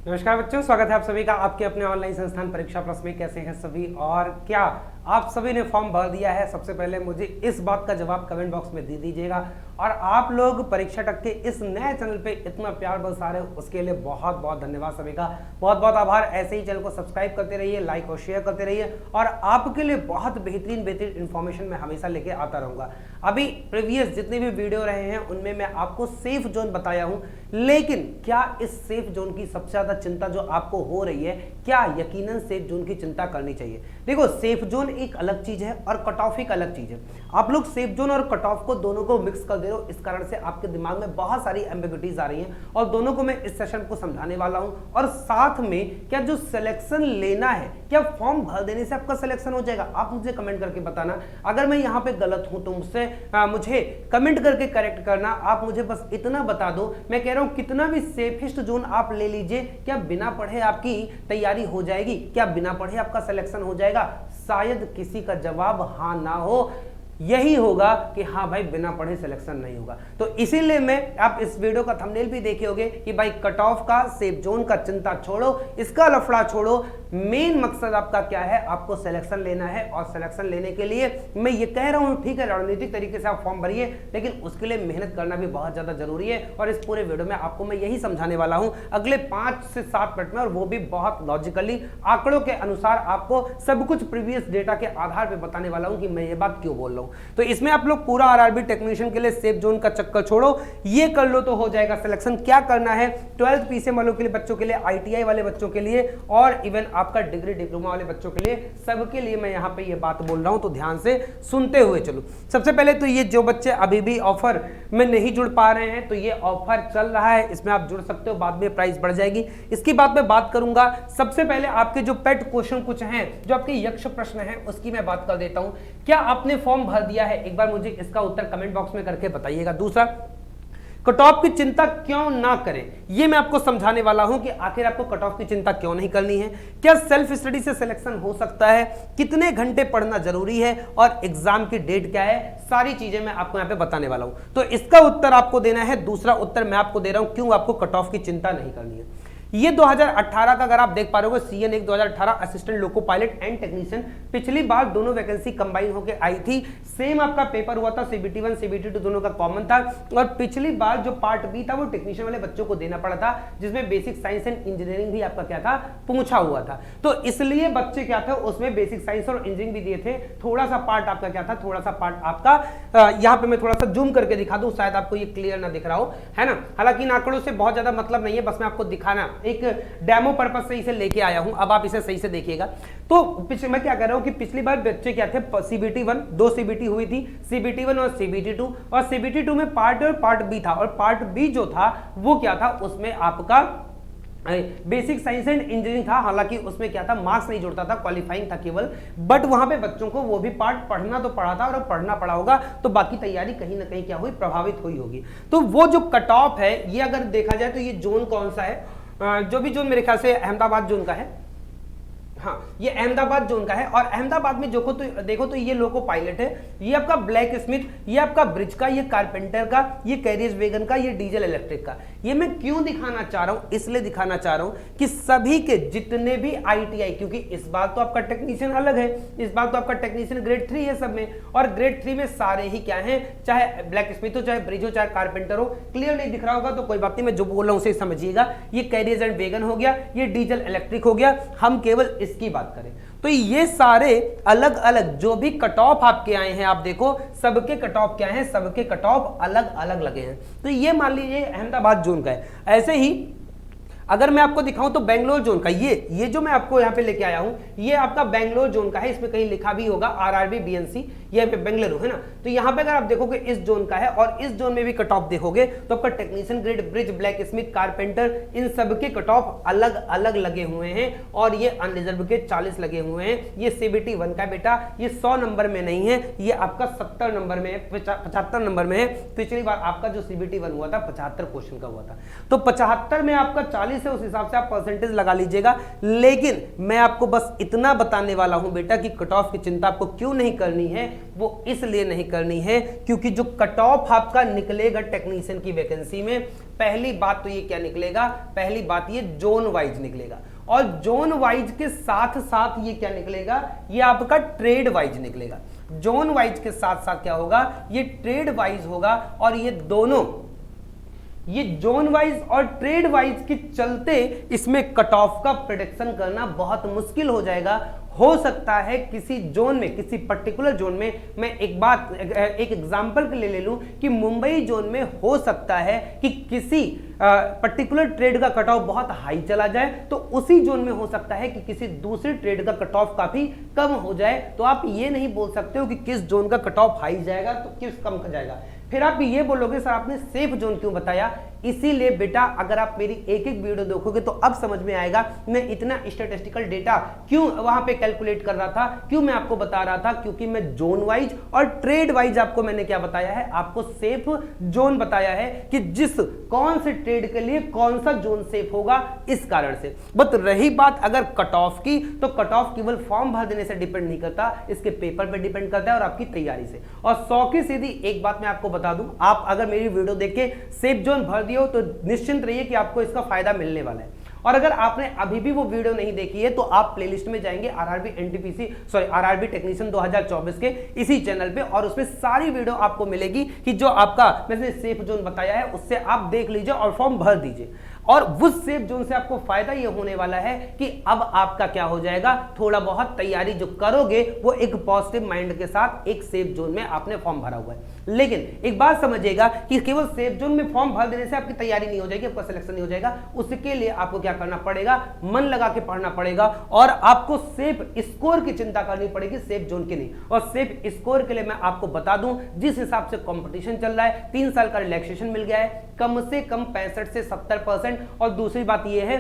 नमस्कार बच्चों, स्वागत है आप सभी का आपके अपने ऑनलाइन संस्थान परीक्षा प्लस में। कैसे हैं सभी और क्या आप सभी ने फॉर्म भर दिया है? सबसे पहले मुझे इस बात का जवाब कमेंट बॉक्स में दे दीजिएगा। और आप लोग परीक्षा तक के इस नए चैनल पे इतना प्यार बरसा रहे हो उसके लिए बहुत बहुत धन्यवाद सभी का, बहुत बहुत आभार। ऐसे ही चैनल को सब्सक्राइब करते रहिए, लाइक और शेयर करते रहिए और आपके लिए बहुत बेहतरीन इन्फॉर्मेशन मैं हमेशा लेके आता रहूंगा। अभी प्रीवियस जितने भी वीडियो रहे हैं उनमें मैं आपको सेफ जोन बताया हूं, लेकिन क्या इस सेफ जोन की सबसे ज्यादा चिंता जो आपको हो रही है, क्या यकीनन सेफ जोन की चिंता करनी चाहिए? देखो, सेफ जोन एक अलग चीज है और कट ऑफ एक अलग चीज है। आप लोग सेफ जोन और कट ऑफ को दोनों को मिक्स कर दे रहे हो, इस कारण से आपके दिमाग में बहुत सारी एम्बिग्युइटीज आ रही हैं और दोनों को मैं इस सेशन को समझाने वाला हूं। और साथ में क्या जो सिलेक्शन लेना है, क्या फॉर्म भर देने से आपका सिलेक्शन हो जाएगा? आप मुझे कमेंट करके बताना। अगर मैं यहां पे गलत हूं तो मुझे कमेंट करके करेक्ट करना। आप मुझे बस इतना बता दो, मैं कह रहा हूं कितना भी सेफेस्ट जोन आप ले लीजिए, क्या बिना पढ़े आपकी तैयारी हो जाएगी? क्या बिना पढ़े आपका सिलेक्शन हो जाएगा? शायद किसी का जवाब हाँ ना हो, यही होगा कि हाँ भाई बिना पढ़े सिलेक्शन नहीं होगा। तो इसीलिए मैं, आप इस वीडियो का थंबनेल भी देखे होंगे कि भाई कट ऑफ का, सेफ जोन का चिंता छोड़ो, इसका लफड़ा छोड़ो। मेन मकसद आपका क्या है? आपको सिलेक्शन लेना है और सिलेक्शन लेने के लिए मैं ये कह रहा हूं, ठीक है रणनीतिक तरीके से आप फॉर्म भरिए, लेकिन उसके लिए मेहनत करना भी बहुत ज्यादा जरूरी है। और इस पूरे वीडियो में आपको मैं यही समझाने वाला हूं अगले 5 से 7 मिनट में, और वो भी बहुत लॉजिकली आंकड़ों के अनुसार आपको सब कुछ प्रीवियस डेटा के आधार पर बताने वाला हूं कि मैं ये बात क्यों बोल रहा हूं। तो इसमें आप लोग पूरा आरआरबी टेक्नीशियन के लिए सेफ जोन का चक्कर छोड़ो, ये कर लो तो हो जाएगा सिलेक्शन। क्या करना है? 12th पीसीएम वालों के लिए, बच्चों के लिए, आईटीआई वाले बच्चों के लिए और इवन आपका डिग्री डिप्लोमा वाले बच्चों के लिए, सबके लिए मैं यहां पे ये बात बोल रहा हूं, तो ध्यान से सुनते हुए चलो। सबसे पहले तो ये जो बच्चे अभी भी ऑफर में नहीं जुड़ पा रहे हैं, तो ये ऑफर चल रहा है, इसमें आप जुड़ सकते हो, बाद में प्राइस बढ़ जाएगी, इसकी बात मैं बात करूंगा। सबसे पहले आपके जो पेट क्वेश्चन कुछ हैं, जो आपके यक्ष प्रश्न हैं, उसकी मैं बात कर देता हूं। क्या आपने फॉर्म भर दिया है? एक बार मुझे इसका उत्तर कमेंट बॉक्स में करके बताइएगा। दूसरा, कट ऑफ की चिंता क्यों ना करें, ये मैं आपको समझाने वाला हूं कि आखिर आपको कट ऑफ की चिंता क्यों नहीं करनी है। क्या सेल्फ स्टडी से सिलेक्शन हो सकता है? कितने घंटे पढ़ना जरूरी है? और एग्जाम की डेट क्या है? सारी चीजें मैं आपको यहां पे बताने वाला हूं, तो इसका उत्तर आपको देना है। दूसरा उत्तर मैं आपको दे रहा हूं क्यों आपको कट ऑफ की चिंता नहीं करनी है। ये 2018 का अगर आप देख पा रहे हो, CN 1 2018 assistant loco pilot and technician, पिछली बार दोनों वैकेंसी कंबाइन होकर आई थी। सेम आपका पेपर हुआ था, CBT1 CBT2 दोनों का कॉमन था। और पिछली बार जो पार्ट बी था वो टेक्नीशियन वाले बच्चों को देना पड़ा था, जिसमें बेसिक साइंस एंड इंजीनियरिंग भी आपका क्या था, पूछा हुआ था। तो इसलिए बच्चे क्या था, उसमें बेसिक साइंस और इंजीनियरिंग भी दिए थे। थोड़ा सा पार्ट आपका क्या था, थोड़ा सा पार्ट आपका यहाँ पे मैं थोड़ा सा जूम करके दिखा दूं, शायद आपको ये क्लियर ना दिख रहा हो, है ना। हालांकि इन आंकड़ों से बहुत ज्यादा मतलब नहीं है, बस मैं आपको दिखाना एक डेमो पर्पस से इसे लेके आया हूं। अब आप इसे सही से देखिएगा। तो मैं क्या कर रहा हूं कि पिछली बार बच्चे क्या थे, CBT1 2 CBT हुई थी, CBT1 और CBT2, और CBT2 में पार्ट ए और पार्ट बी था, और पार्ट बी जो था वो क्या था, उसमें आपका बेसिक साइंस एंड इंजीनियरिंग था। हालांकि उसमें क्या था, मार्क्स नहीं जुड़ता था, क्वालिफाइंग था केवल, बट वहां पे बच्चों को वो भी पार्ट पढ़ना तो पड़ा था, और अब पढ़ना पड़ा होगा तो बाकी तैयारी कहीं ना कहीं क्या हुई, प्रभावित हुई होगी। तो वो जो कट ऑफ है, ये अगर देखा जाए तो ये जोन कौन सा है, जो भी जोन मेरे ख्याल से अहमदाबाद जोन का है, हाँ ये अहमदाबाद जोन का है। और अहमदाबाद में देखो तो ये लोको पायलट है, ये आपका ब्लैक स्मिथ, ये आपका ब्रिज का, ये कारपेंटर का, ये कैरियर्स वैगन का, ये डीजल इलेक्ट्रिक का। ये मैं क्यों दिखाना चाह रहा हूं, इसलिए दिखाना चाह रहा हूं कि सभी के जितने भी ITI, क्योंकि इस बार तो आपका टेक्नीशियन अलग है, इस बार तो आपका टेक्नीशियन ग्रेड 3 है सब में, और ग्रेड 3 में सारे ही क्या है, चाहे ब्लैक स्मिथ हो, चाहे ब्रिज हो, चाहे कारपेंटर हो। क्लियर नहीं दिख रहा होगा तो कोई बात नहीं, मैं जो बोल रहा हूं उसे समझिएगा। ये कैरियर्स एंड वैगन हो गया, ये डीजल इलेक्ट्रिक हो गया। हम केवल इसकी बात करें तो ये सारे अलग अलग जो भी कट ऑफ आपके आए हैं, आप देखो सबके कट ऑफ क्या है, सबके कट ऑफ अलग अलग लगे हैं। तो ये मान लीजिए अहमदाबाद जोन का है। ऐसे ही अगर मैं आपको दिखाऊं तो बेंगलोर जोन का, ये जो मैं आपको यहां पे लेके आया हूं, ये आपका बेंगलोर जोन का है। इसमें कहीं लिखा भी होगा RRB BNC, ये बेंगलुरु है ना। तो यहां पे अगर आप देखोगे इस जोन का है, और इस जोन में भी कट ऑफ देखोगे तो आपका technician grade, bridge, black smith, carpenter, इन सब के कट ऑफ अलग अलग लगे हुए हैं। और ये अनरिजर्व के 40 लगे हुए हैं। ये CBT1 का बेटा, ये 100 नंबर में नहीं है, ये आपका 70 नंबर में है, 75 नंबर में है। पिछली बार आपका जो CBT1 हुआ था 75 क्वेश्चन का हुआ था, तो 75 में आपका 40 है, उस हिसाब से आप परसेंटेज लगा लीजिएगा। लेकिन मैं आपको बस इतना बताने वाला हूं बेटा कि कट ऑफ की चिंता आपको क्यों नहीं करनी है। वो इसलिए नहीं करनी है क्योंकि जो कट ऑफ आपका निकलेगा टेक्नीशियन की वैकेंसी में, पहली बात तो ये क्या निकलेगा, पहली बात ये जोन वाइज निकलेगा, और जोन वाइज के साथ साथ ये क्या निकलेगा, ये आपका ट्रेड वाइज निकलेगा। जोन वाइज के साथ साथ क्या होगा, ये ट्रेड वाइज होगा, और ये दोनों, ये जोन वाइज और ट्रेड वाइज के चलते इसमें कट ऑफ का प्रेडिक्शन करना बहुत मुश्किल हो जाएगा। हो सकता है किसी जोन में, किसी पर्टिकुलर जोन में, मैं एक एग्जांपल के लिए ले लूं कि मुंबई जोन में हो सकता है कि किसी पर्टिकुलर ट्रेड का कट ऑफ बहुत हाई चला जाए, तो उसी जोन में हो सकता है कि किसी दूसरी ट्रेड का कट ऑफ काफी कम हो जाए। तो आप ये नहीं बोल सकते हो कि किस जोन का कट ऑफ हाई जाएगा तो किस कम जाएगा। फिर आप ये बोलोगे सर आपने सेफ जोन क्यों बताया, इसीलिए बेटा अगर आप मेरी एक एक वीडियो देखोगे तो अब समझ में आएगा मैं इतना स्टैटिस्टिकल डेटा क्यों वहां पे कैलकुलेट कर रहा था, क्यों मैं आपको बता रहा था, क्योंकि मैं जोन वाइज और ट्रेड वाइज आपको मैंने क्या बताया है, आपको सेफ जोन बताया है कि जिस कौन से ट्रेड के लिए कौन सा जोन सेफ होगा, इस कारण से। बट रही बात अगर कट ऑफ की, तो कट ऑफ केवल फॉर्म भर देने से डिपेंड नहीं करता, इसके पेपर पे डिपेंड करता है और आपकी तैयारी से। और 100 की सीधी एक बात मैं आपको बता दूं, आप अगर मेरी वीडियो देख के सेफ जोन भर दियो तो निश्चिंत रहिए कि आपको इसका फायदा मिलने वाला है। और अगर आपने अभी भी वो वीडियो नहीं देखी है तो आप प्लेलिस्ट में जाएंगे आरआरबी टेक्नीशियन 2024 के इसी चैनल पे, और उसमें सारी वीडियो आपको मिलेगी कि जो आपका मैंने सेफ जोन बताया है उससे आप देख लीजिए और फॉर्म भर दीजिए। और उस सेफ जोन से आपको फायदा ये होने वाला है कि अब आपका क्या हो जाएगा, थोड़ा बहुत तैयारी जो करोगे वो एक पॉजिटिव माइंड के साथ एक सेफ जोन में आपने फॉर्म भरा हुआ है। लेकिन एक बात समझिएगा कि केवल सेफ जोन में फॉर्म भर देने से आपकी तैयारी नहीं हो जाएगी, आपका सिलेक्शन नहीं हो जाएगा। उसके लिए आपको क्या करना पड़ेगा, मन लगा के पढ़ना पड़ेगा, और आपको सेफ स्कोर की चिंता करनी पड़ेगी, सेफ जोन की नहीं। और सेफ स्कोर के लिए मैं आपको बता दूं, जिस हिसाब से कंपटीशन चल रहा है, 3 साल का रिलैक्सेशन मिल गया है, कम से कम 65 से 70%। और दूसरी बात यह है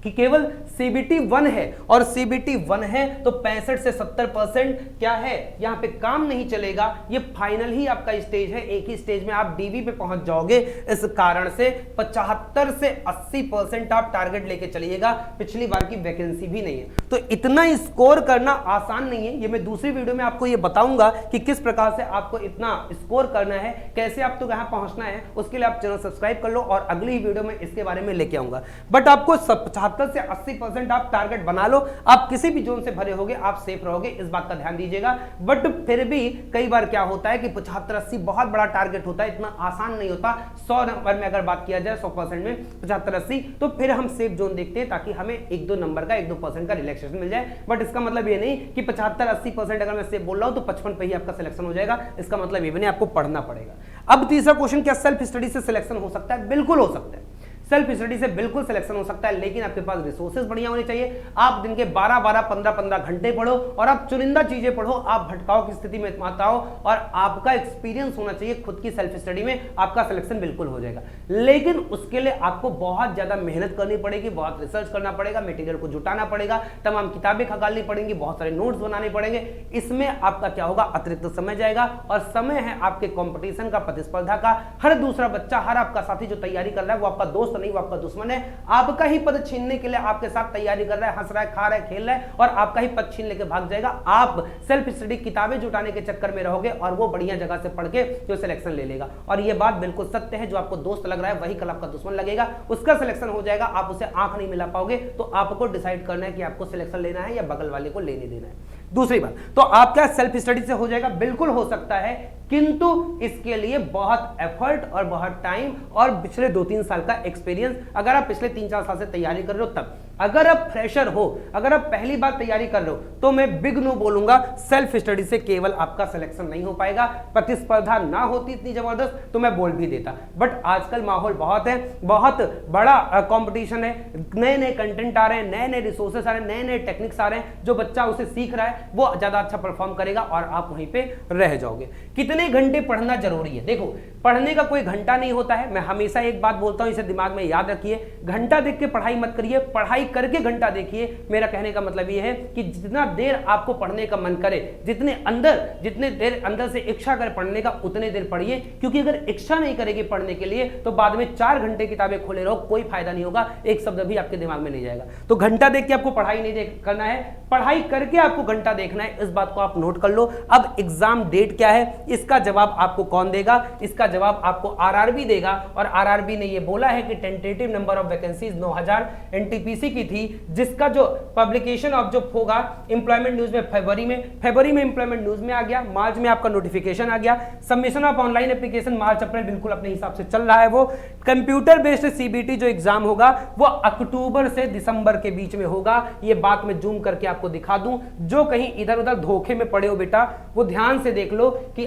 कि केवल CBT 1 है, और CBT 1 है तो 65 से 70% क्या है, यहां पे काम नहीं चलेगा। ये फाइनल ही आपका स्टेज है, एक ही स्टेज में आप DV पे पहुंच जाओगे। इस कारण से 75 से 80% आप टारगेट लेके चलिएगा। पिछली बार की वैकेंसी भी नहीं है, तो इतना स्कोर करना आसान नहीं है। ये मैं दूसरी वीडियो में आपको ये बताऊंगा कि किस प्रकार से आपको इतना स्कोर करना है, कैसे आपको यहां पहुंचना है। उसके लिए आप चैनल सब्सक्राइब कर लो और अगली वीडियो में इसके बारे में लेके आऊंगा। बट आपको 75 से 80% आप टारगेट बना लो, आप किसी भी जोन से भरे होगे आप सेफ रहोगे, इस बात का ध्यान दीजिएगा। बट फिर भी कई बार क्या होता है कि 75-80 बहुत बड़ा टारगेट होता है, इतना आसान नहीं होता। 100 नंबर में अगर बात किया जाए 100% में 75-80, तो फिर हम सेफ जोन देखते हैं ताकि हमें 1-2 नंबर का 1-2% का रिलैक्सेशन मिल जाए। बट इसका मतलब ये नहीं कि 75-80% अगर मैं सेफ बोल रहा हूं तो 55 पे ही आपका सिलेक्शन हो जाएगा, इसका मतलब ये भी नहीं, आपको पढ़ना पड़ेगा। अब तीसरा क्वेश्चन, क्या सेल्फ स्टडी से सिलेक्शन हो सकता है? बिल्कुल हो सकता है, सेल्फ स्टडी से बिल्कुल सिलेक्शन हो सकता है, लेकिन आपके पास रिसोर्सेज बढ़िया होने चाहिए। आप दिन के 12-12, 15-15 घंटे पढ़ो और आप चुनिंदा चीजें पढ़ो, आप भटकाव की स्थिति में मत आओ, और आपका एक्सपीरियंस होना चाहिए खुद की सेल्फ स्टडी में, आपका सिलेक्शन बिल्कुल हो जाएगा। लेकिन उसके लिए आपको बहुत ज्यादा मेहनत करनी पड़ेगी, बहुत रिसर्च करना पड़ेगा, मटेरियल को जुटाना पड़ेगा, तमाम किताबें खंगालनी पड़ेंगी, बहुत सारे नोट्स बनाने पड़ेंगे। इसमें आपका क्या होगा, अतिरिक्त समय जाएगा, और समय है आपके कॉम्पिटिशन का, प्रतिस्पर्धा का। हर दूसरा बच्चा, हर आपका साथी जो तैयारी कर रहा है वो आपका दोस्त नहीं, वो आपका दुश्मन है। आपका ही पद छीनने के लिए आपके साथ तैयारी कर रहा है, हंस रहा है, खा रहा है, खेल रहा है, और आपका ही पद छीन लेके भाग जाएगा। आप सेल्फ स्टडी किताबें जुटाने के चक्कर में रहोगे और वो बढ़िया जगह से पढ़ के जो सिलेक्शन ले लेगा। और ये बात बिल्कुल सत्य है, जो आपको दोस्त लग रहा है वही कल आपका दुश्मन लगेगा, उसका सिलेक्शन हो जाएगा, आप उसे आंख नहीं मिला पाओगे। तो आपको डिसाइड करना है कि आपको सिलेक्शन लेना है या बगल वाले को लेने देना है। दूसरी बात, तो आप क्या सेल्फ स्टडी से हो जाएगा? बिल्कुल हो सकता है, किंतु इसके लिए बहुत एफर्ट और बहुत टाइम और पिछले 2-3 साल का एक्सपीरियंस, अगर आप पिछले 3-4 साल से तैयारी कर रहे हो तब। अगर आप फ्रेशर हो, अगर आप पहली बार तैयारी कर रहे हो, तो मैं बिग नो बोलूंगा, सेल्फ स्टडी से केवल आपका सिलेक्शन नहीं हो पाएगा। प्रतिस्पर्धा ना होती इतनी जबरदस्त तो मैं बोल भी देता, बट आजकल माहौल बहुत है, बहुत बड़ा कंपटीशन है, नए नए कंटेंट आ रहे हैं, नए नए रिसोर्सेस आ रहे हैं, नए नए टेक्निक्स आ रहे हैं, जो बच्चा उसे सीख रहा है वो ज्यादा अच्छा परफॉर्म करेगा और आप वहीं पे रह जाओगे। कितने कितने घंटे पढ़ना जरूरी है। देखो पढ़ने का कोई घंटा नहीं होता है, मैं हमेशा एक बात बोलता हूं, इसे दिमाग में याद रखिए, घंटा देख के पढ़ाई मत करिए, पढ़ाई करके घंटा देखिए। मेरा कहने का मतलब यह है कि जितना देर आपको पढ़ने का मन करे, जितने देर अंदर से इच्छा करे पढ़ने का, उतने देर पढ़िए, क्योंकि अगर इच्छा नहीं करेगी पढ़ने के लिए तो बाद में 4 घंटे किताबें खोले रहो, कोई फायदा नहीं होगा, एक शब्द भी आपके दिमाग में नहीं जाएगा। तो घंटा देख के आपको पढ़ाई नहीं करना है, पढ़ाई करके आपको घंटा देखना है, इस बात को आप नोट कर लो। अब एग्जाम डेट क्या है, इसका जवाब आपको कौन देगा? इसका जवाब आपको आरआरबी देगा, और आरआरबी ने यह बोला है कि tentative number of vacancies 9000 NTPC की थी, जिसका जो पब्लिकेशन ऑफ जो होगा एम्प्लॉयमेंट न्यूज में फरवरी में एम्प्लॉयमेंट न्यूज में आ गया, मार्च में आपका नोटिफिकेशन आ गया, सबमिशन ऑफ ऑनलाइन एप्लीकेशन मार्च अप्रैल बिल्कुल अपने हिसाब से चल रहा है। वो कंप्यूटर बेस्ड सीबीटी जो एग्जाम होगा वो अक्टूबर से दिसंबर के बीच में होगा। ये बात मैं जूम करके आपको दिखा दूं, जो कहीं इधर उधर धोखे में पड़े हो बेटा, वो ध्यान से देख लो कि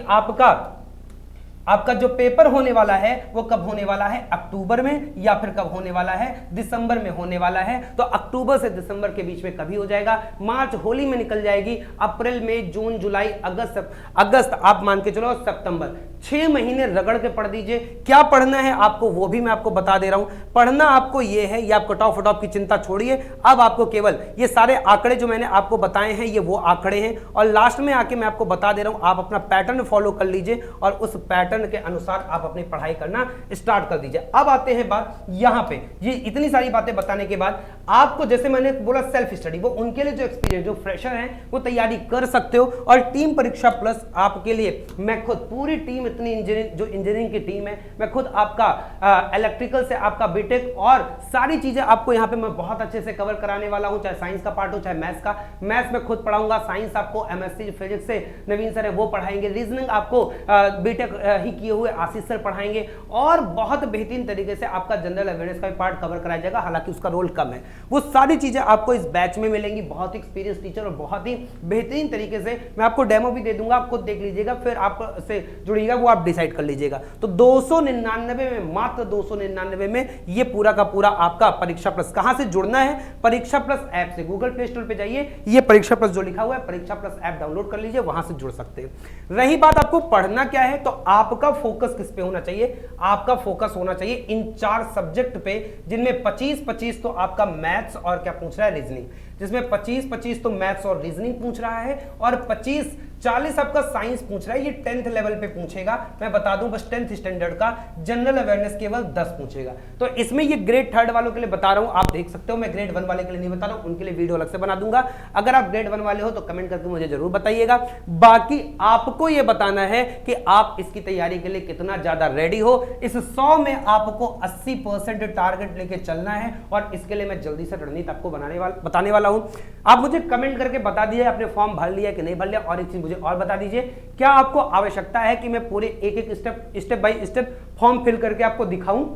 आपका जो पेपर होने वाला है वो कब होने वाला है, अक्टूबर में, या फिर कब होने वाला है, दिसंबर में होने वाला है। तो अक्टूबर से दिसंबर के बीच में कभी हो जाएगा, मार्च होली में निकल जाएगी, अप्रैल मई जून जुलाई अगस्त आप मान के चलो सितंबर, 6 महीने रगड़ के पढ़ दीजिए। क्या पढ़ना है आपको वो भी मैं आपको बता दे रहा हूं। पढ़ना आपको ये है, ये आप कट ऑफ की चिंता छोड़िए, अब आपको केवल ये सारे आंकड़े जो मैंने आपको बताए हैं ये वो आंकड़े हैं, और लास्ट में आके मैं आपको बता दे रहा हूं, आप अपना पैटर्न फॉलो कर लीजिए और उस पैटर्न के अनुसार आप अपनी पढ़ाई करना स्टार्ट कर दीजिए। अब आते हैं बात यहां पे, ये इतनी सारी बातें बताने के बाद आपको, जैसे मैंने बोला सेल्फ स्टडी, वो उनके लिए जो एक्सपीरियंस जो फ्रेशर हैं वो तैयारी कर सकते हो, और टीम परीक्षा प्लस आपके लिए मैं खुद पूरी टीम, इतनी इंजीनियरिंग की टीम है, मैं खुद आपका इलेक्ट्रिकल से आपका बीटेक और सारी चीजें आपको यहां पे मैं बहुत अच्छे से कवर कराने वाला हूं, चाहे साइंस का पार्ट हो चाहे मैथ्स का। मैथ्स में खुद पढ़ाऊंगा, साइंस आपको एमएससी फिजिक्स से नवीन सर है वो पढ़ाएंगे, रीजनिंग आपको बीटेक ही किए हुए आशीष सर पढ़ाएंगे, और बहुत बेहतरीन तरीके से आपका जनरल अवेयरनेस का भी पार्ट कवर कराया जाएगा, हालांकि उसका रोल कम है। वो सारी चीजें आपको इस बैच में मिलेंगी, बहुत ही एक्सपीरियंस टीचर और बहुत ही बेहतरीन तरीके से। मैं आपको डेमो भी दे दूंगा, आप खुद देख लीजिएगा, फिर आप से जुड़िएगा वो आप डिसाइड कर लीजिएगा। तो 299 में, मात्र 299 में ये पूरा का पूरा आपका परीक्षा प्लस। कहां से जुड़ना है? परीक्षा प्लस ऐप से, गूगल प्ले स्टोर पे जाइए, ये परीक्षा प्लस जो लिखा हुआ है परीक्षा प्लस ऐप डाउनलोड कर लीजिए, वहां से जुड़ सकते हैं। रही बात आपको पढ़ना क्या है, तो आपका फोकस किस पे होना चाहिए? आपका फोकस होना चाहिए इन 4 सब्जेक्ट पे, जिनमें 25-25 तो आपका मैथ्स और क्या पूछ रहा है, रीजनिंग, जिसमें 25-25 तो मैथ्स और रीजनिंग पूछ रहा है, और 25-40 आपका साइंस पूछ रहा है। ये 10th लेवल पे पूछेगा, मैं बता दूं बस 10th स्टैंडर्ड का जनरल अवेयरनेस केवल 10 पूछेगा। तो इसमें ये ग्रेड 3 वालों के लिए बता रहा हूं, आप देख सकते हो, मैं ग्रेड 1 वाले के लिए नहीं बता रहा हूं, उनके लिए वीडियो अलग से बना दूंगा। अगर आप ग्रेड 1 वाले हो तो कमेंट करके मुझे जरूर बताइएगा। बाकी आपको ये बताना है कि आप इसकी तैयारी के लिए कितना ज्यादा रेडी हो। इस 100 में आपको 80% टारगेट लेके चलना है, और इसके लिए मैं जल्दी से रणनीति आपको बताने वाला हूं। आप मुझे कमेंट करके बता दीजिए आपने फॉर्म भर लिया कि नहीं भर लिया, और एक चीज मुझे और बता दीजिए, क्या आपको आवश्यकता है कि मैं पूरे एक step by step form fill करके आपको दिखाऊं?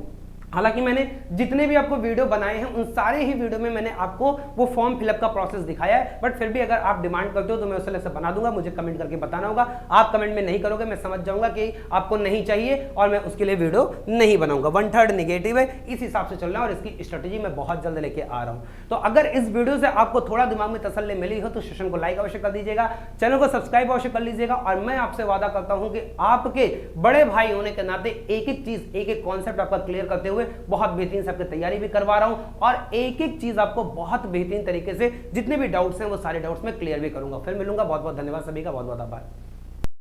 हालांकि मैंने जितने भी आपको वीडियो बनाए हैं उन सारे ही वीडियो में मैंने आपको वो फॉर्म फिलअप का प्रोसेस दिखाया है, बट फिर भी अगर आप डिमांड करते हो तो मैं उस तरह से बना दूंगा, मुझे कमेंट करके बताना होगा। आप कमेंट में नहीं करोगे, मैं समझ जाऊंगा कि आपको नहीं चाहिए और मैं उसके लिए वीडियो नहीं बनाऊंगा। 1/3 नेगेटिव है, इस हिसाब से चलना है, और इसकी स्ट्रेटेजी मैं बहुत जल्द लेके आ रहा हूं। तो अगर इस वीडियो से आपको थोड़ा दिमाग में तसल्ली मिली हो तो सेशन को लाइक अवश्य कर दीजिएगा, चैनल को सब्सक्राइब अवश्य कर लीजिएगा, और मैं आपसे वादा करता हूं कि आपके बड़े भाई होने के नाते एक एक चीज, एक एक कॉन्सेप्ट आपका क्लियर करते हुए बहुत बेहतरीन सबकी तैयारी भी करवा रहा हूं, और एक एक चीज आपको बहुत बेहतरीन तरीके से जितने भी डाउट्स हैं वो सारे डाउट्स में क्लियर भी करूंगा। फिर मिलूंगा, बहुत बहुत धन्यवाद सभी का, बहुत बहुत आभार।